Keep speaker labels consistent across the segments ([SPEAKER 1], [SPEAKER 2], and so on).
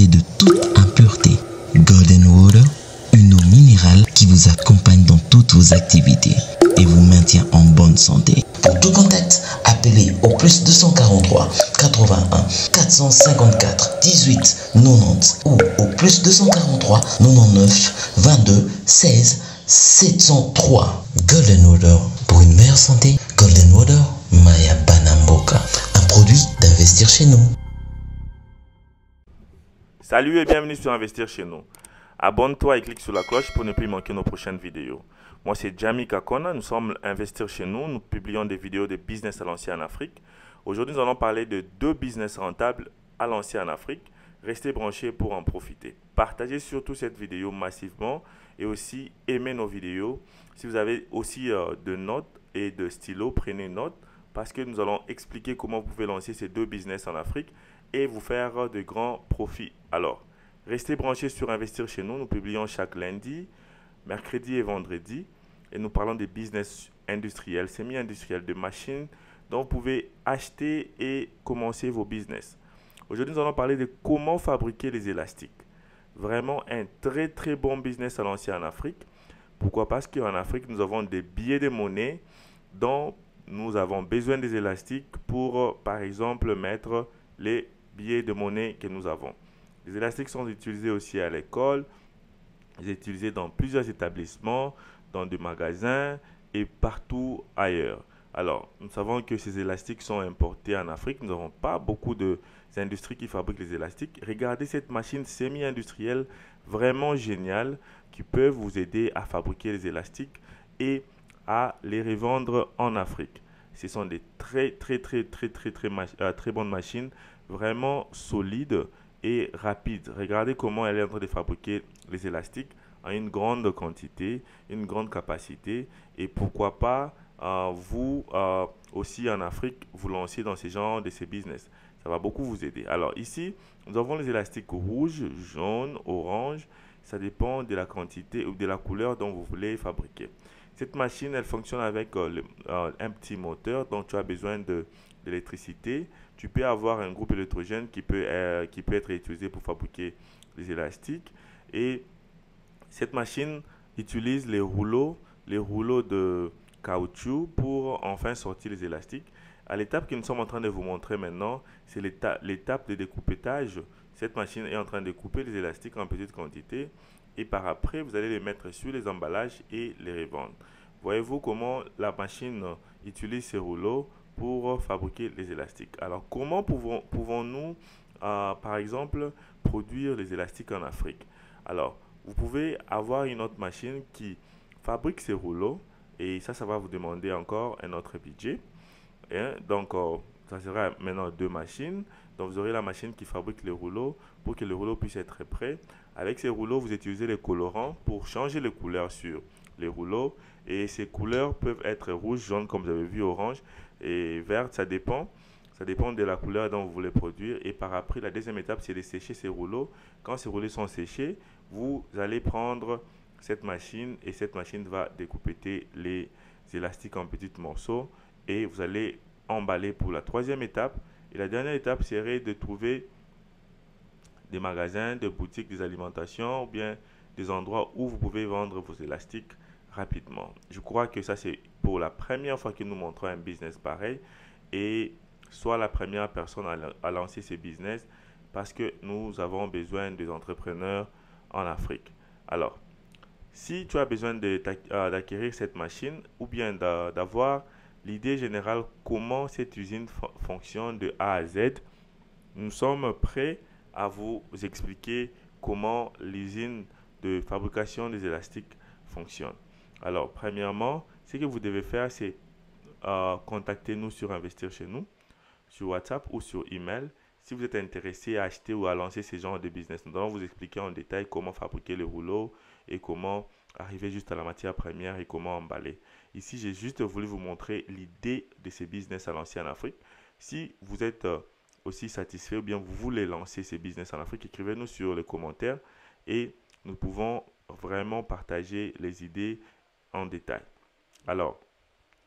[SPEAKER 1] purifiée de toute impureté. Golden Water, une eau minérale qui vous accompagne dans toutes vos activités et vous maintient en bonne santé. Pour tout contact, appelez au plus 243 81 454 18 90 ou au plus 243 99 22 16 703. Golden Water, pour une meilleure santé. Golden Water, Maya Banamboka, un produit d'Investir chez nous.
[SPEAKER 2] Salut et bienvenue sur Investir chez nous. Abonne-toi et clique sur la cloche pour ne plus manquer nos prochaines vidéos. Moi c'est Jamie Kakona, nous sommes Investir chez nous. Nous publions des vidéos de business à lancer en Afrique. Aujourd'hui nous allons parler de 2 business rentables à lancer en Afrique. Restez branchés pour en profiter. Partagez surtout cette vidéo massivement et aussi aimez nos vidéos. Si vous avez aussi de notes et de stylos, prenez note parce que nous allons expliquer comment vous pouvez lancer ces 2 business en Afrique et vous faire de grands profits. Alors, restez branchés sur Investir chez nous. Nous publions chaque lundi, mercredi et vendredi et nous parlons des business industriels, semi-industriels, de machines dont vous pouvez acheter et commencer vos business. Aujourd'hui, nous allons parler de comment fabriquer les élastiques. Vraiment un très bon business à lancer en Afrique. Pourquoi? Parce qu'en Afrique, nous avons des billets de monnaie dont nous avons besoin des élastiques pour, par exemple, mettre les billets de monnaie que nous avons. Les élastiques sont utilisés aussi à l'école, ils sont utilisés dans plusieurs établissements, dans des magasins et partout ailleurs. Alors, nous savons que ces élastiques sont importés en Afrique. Nous n'avons pas beaucoup d'industries qui fabriquent les élastiques. Regardez cette machine semi-industrielle vraiment géniale qui peut vous aider à fabriquer les élastiques et à les revendre en Afrique. Ce sont des très bonnes machines, vraiment solides et rapides. Regardez comment elle est en train de fabriquer les élastiques en une grande quantité, une grande capacité. Et pourquoi pas vous aussi en Afrique vous lancer dans ces business. Ça va beaucoup vous aider. Alors ici, nous avons les élastiques rouges, jaunes, orange. Ça dépend de la quantité ou de la couleur dont vous voulez fabriquer. Cette machine, elle fonctionne avec un petit moteur dont tu as besoin d'électricité. Tu peux avoir un groupe électrogène qui peut être utilisé pour fabriquer les élastiques. Et cette machine utilise les rouleaux de caoutchouc pour enfin sortir les élastiques. À l'étape que nous sommes en train de vous montrer maintenant, c'est l'étape de découpage. Cette machine est en train de couper les élastiques en petites quantités et par après, vous allez les mettre sur les emballages et les revendre. Voyez-vous comment la machine utilise ces rouleaux pour fabriquer les élastiques. Alors, comment pouvons-nous, par exemple, produire les élastiques en Afrique? Alors, vous pouvez avoir une autre machine qui fabrique ces rouleaux et ça va vous demander encore un autre budget. Donc, ça sera maintenant 2 machines. Donc, vous aurez la machine qui fabrique les rouleaux pour que le rouleau puisse être prêt. Avec ces rouleaux, vous utilisez les colorants pour changer les couleurs sur les rouleaux. Et ces couleurs peuvent être rouge, jaune, comme vous avez vu, orange et verte. Ça dépend de la couleur dont vous voulez produire. Et par après, la deuxième étape, c'est de sécher ces rouleaux. Quand ces rouleaux sont séchés, vous allez prendre cette machine et cette machine va découper les élastiques en petits morceaux. Et vous allez emballer pour la 3e étape. Et la dernière étape serait de trouver des magasins, des boutiques, des alimentations ou bien des endroits où vous pouvez vendre vos élastiques rapidement. Je crois que ça c'est pour la première fois que nous montrons un business pareil et soit la première personne à lancer ce business parce que nous avons besoin des entrepreneurs en Afrique. Alors, si tu as besoin d'acquérir cette machine ou bien d'avoir l'idée générale comment cette usine fonctionne de A à Z, nous sommes prêts à vous expliquer comment l'usine de fabrication des élastiques fonctionne. Alors, premièrement, ce que vous devez faire, c'est contacter nous sur Investir chez nous, sur WhatsApp ou sur email. Si vous êtes intéressé à acheter ou à lancer ce genre de business, nous allons vous expliquer en détail comment fabriquer les rouleaux et comment arriver juste à la matière première et comment emballer. Ici, j'ai juste voulu vous montrer l'idée de ces business à lancer en Afrique. Si vous êtes aussi satisfait ou bien vous voulez lancer ces business en Afrique, écrivez-nous sur les commentaires et nous pouvons vraiment partager les idées en détail. Alors,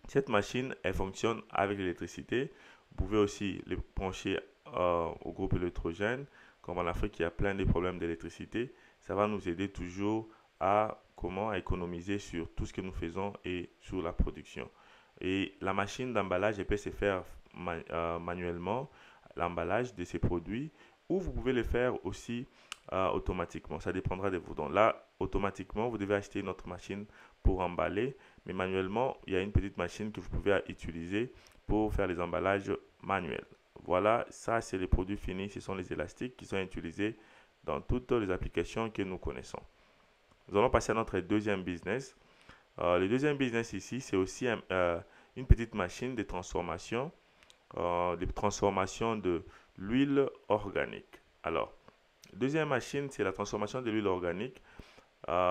[SPEAKER 2] cette machine, elle fonctionne avec l'électricité. Vous pouvez aussi les brancher au groupe électrogène. comme en Afrique, il y a plein de problèmes d'électricité, ça va nous aider toujours à comment économiser sur tout ce que nous faisons et sur la production. Et la machine d'emballage, elle peut se faire manuellement, l'emballage de ces produits, ou vous pouvez le faire aussi automatiquement. Ça dépendra de vous. Donc là, automatiquement, vous devez acheter une autre machine pour emballer, mais manuellement, il y a une petite machine que vous pouvez utiliser pour faire les emballages manuels. Voilà, ça c'est les produits finis, ce sont les élastiques qui sont utilisés dans toutes les applications que nous connaissons. Nous allons passer à notre deuxième business. Le deuxième business ici, c'est aussi une petite machine de transformation de l'huile organique. Alors, deuxième machine, c'est la transformation de l'huile organique.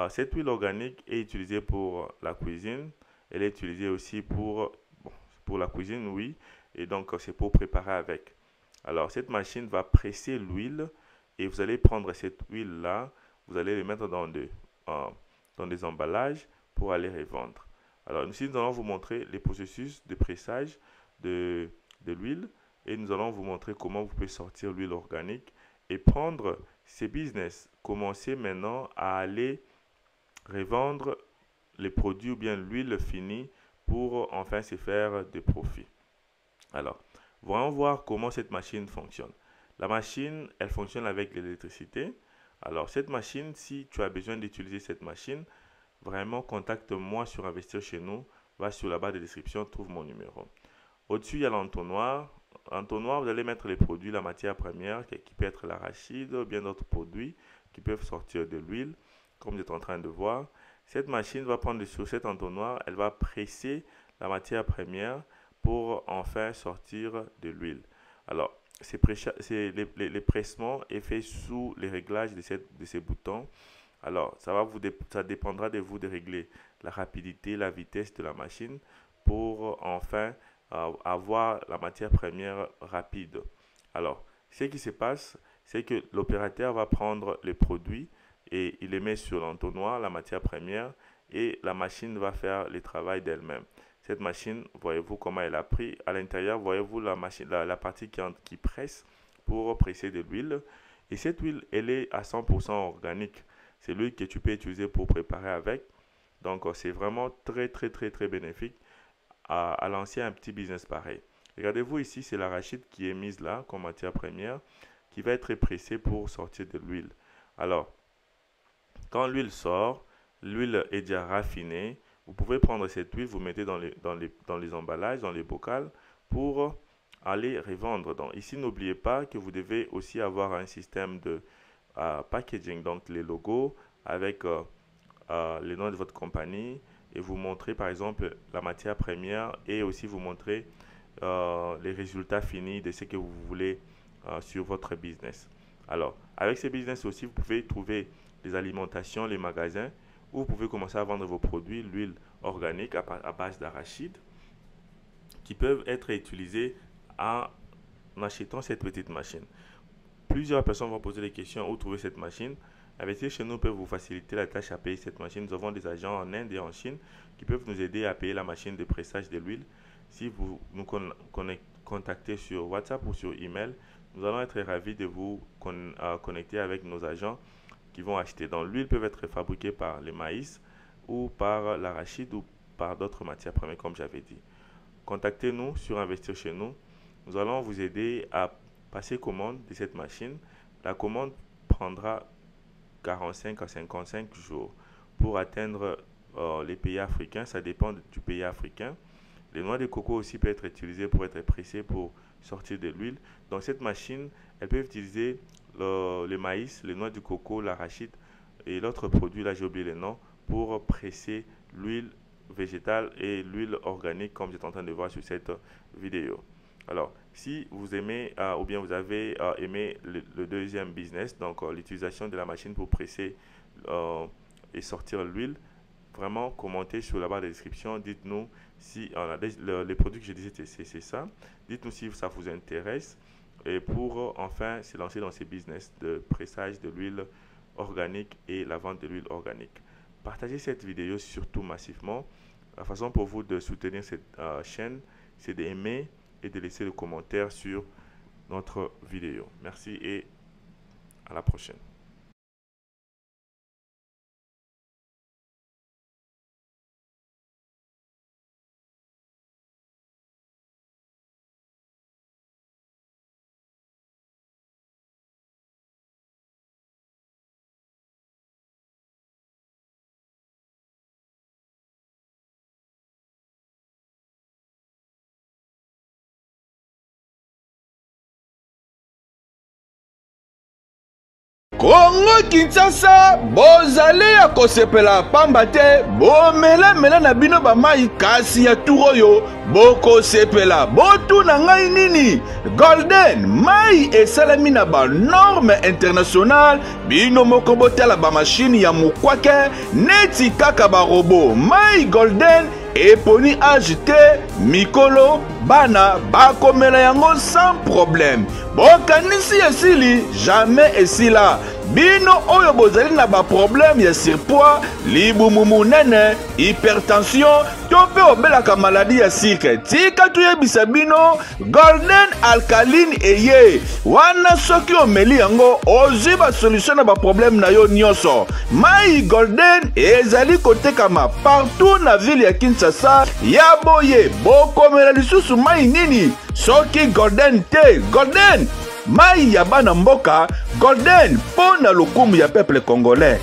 [SPEAKER 2] Cette huile organique est utilisée pour la cuisine. Elle est utilisée aussi pour la cuisine, oui. Et donc, c'est pour préparer avec. Alors, cette machine va presser l'huile et vous allez prendre cette huile-là, vous allez les mettre dans des emballages pour aller revendre. Alors, ici, nous allons vous montrer les processus de pressage de l'huile et nous allons vous montrer comment vous pouvez sortir l'huile organique et prendre ces business. Commencer maintenant à aller revendre les produits ou bien l'huile finie pour enfin se faire des profits. Alors, voyons voir comment cette machine fonctionne. La machine, elle fonctionne avec l'électricité. Alors, cette machine, si tu as besoin d'utiliser cette machine, vraiment, contacte-moi sur Investir chez nous. Va sur la barre de description, trouve mon numéro. Au-dessus, il y a l'entonnoir. L'entonnoir, vous allez mettre les produits, la matière première, qui peut être l'arachide, ou bien d'autres produits qui peuvent sortir de l'huile, comme vous êtes en train de voir. Cette machine va prendre sur cet entonnoir, elle va presser la matière première pour enfin sortir de l'huile. Alors, les pressements est fait sous les réglages de ces boutons. Alors, ça dépendra de vous de régler la rapidité, la vitesse de la machine pour enfin avoir la matière première rapide. Alors, ce qui se passe, c'est que l'opérateur va prendre les produits et il les met sur l'entonnoir, la matière première, et la machine va faire le travail d'elle-même. Cette machine, voyez-vous comment elle a pris. À l'intérieur, voyez-vous la partie qui presse pour presser de l'huile. Et cette huile, elle est à 100% organique. C'est l'huile que tu peux utiliser pour préparer avec. Donc, c'est vraiment très, très, très, très bénéfique à lancer un petit business pareil. Regardez-vous ici, c'est l'arachide qui est mise là comme matière première qui va être pressée pour sortir de l'huile. Alors, quand l'huile sort, l'huile est déjà raffinée. Vous pouvez prendre cette huile, vous mettez dans les emballages, dans les bocals pour aller revendre. Donc ici, n'oubliez pas que vous devez aussi avoir un système de packaging, donc les logos avec le nom de votre compagnie et vous montrer par exemple la matière première et aussi vous montrer les résultats finis de ce que vous voulez sur votre business. Alors, avec ces business aussi, vous pouvez trouver les alimentations, les magasins, où vous pouvez commencer à vendre vos produits, l'huile organique à base d'arachide, qui peuvent être utilisés en achetant cette petite machine. Plusieurs personnes vont poser des questions où trouver cette machine. Investir chez nous peut vous faciliter la tâche à payer cette machine. Nous avons des agents en Inde et en Chine qui peuvent nous aider à payer la machine de pressage de l'huile. Si vous nous contactez sur WhatsApp ou sur email, nous allons être ravis de vous connecter avec nos agents qui vont acheter. Donc l'huile peut être fabriquée par le maïs ou par l'arachide ou par d'autres matières premières comme j'avais dit. Contactez-nous sur Investir chez nous. Nous allons vous aider à passer commande de cette machine. La commande prendra 45 à 55 jours pour atteindre les pays africains. Ça dépend du pays africain. Les noix de coco aussi peuvent être utilisées pour être pressées pour sortir de l'huile. Donc cette machine, elle peut utiliser le maïs, les noix de coco, l'arachide et l'autre produit, là j'ai oublié le nom, pour presser l'huile végétale et l'huile organique comme vous êtes en train de voir sur cette vidéo. Alors, si vous aimez ou bien vous avez aimé le deuxième business, donc l'utilisation de la machine pour presser et sortir l'huile, vraiment commentez sur la barre de description, dites-nous si les produits que je disais c'est ça, dites-nous si ça vous intéresse et pour enfin se lancer dans ces business de pressage de l'huile organique et la vente de l'huile organique. Partagez cette vidéo surtout massivement. La façon pour vous de soutenir cette chaîne, c'est d'aimer et de laisser le commentaire sur notre vidéo. Merci et À la prochaine.
[SPEAKER 3] Congo Kinshasa bozali ya kosepela pamba te bomela na bino bamai kasi ya turoyo boko sepela botuna ngai nini Golden mai esalemi na ba norme international bino moko botala ba machine ya mukwake neti kaka ba robot mai Golden eponi age te mikolo bana bakomela yango sans problème bokanisi esili jamais esila bino oyo bozali na ba problème ya surpoids libumu munene hypertension to pe obelaka maladie ya sucre tika tuyebisa bino Golden alkaline eye wana soki omeli yango ozwi ba solution na ba problème na yo nyonso mai Golden ezali kotekama partout na ville ya Kinshasa ya boye bokomela lisusu mai nini soki Golden te Golden mai ya bana mboka Golden pona lokumu ya peuple congolais.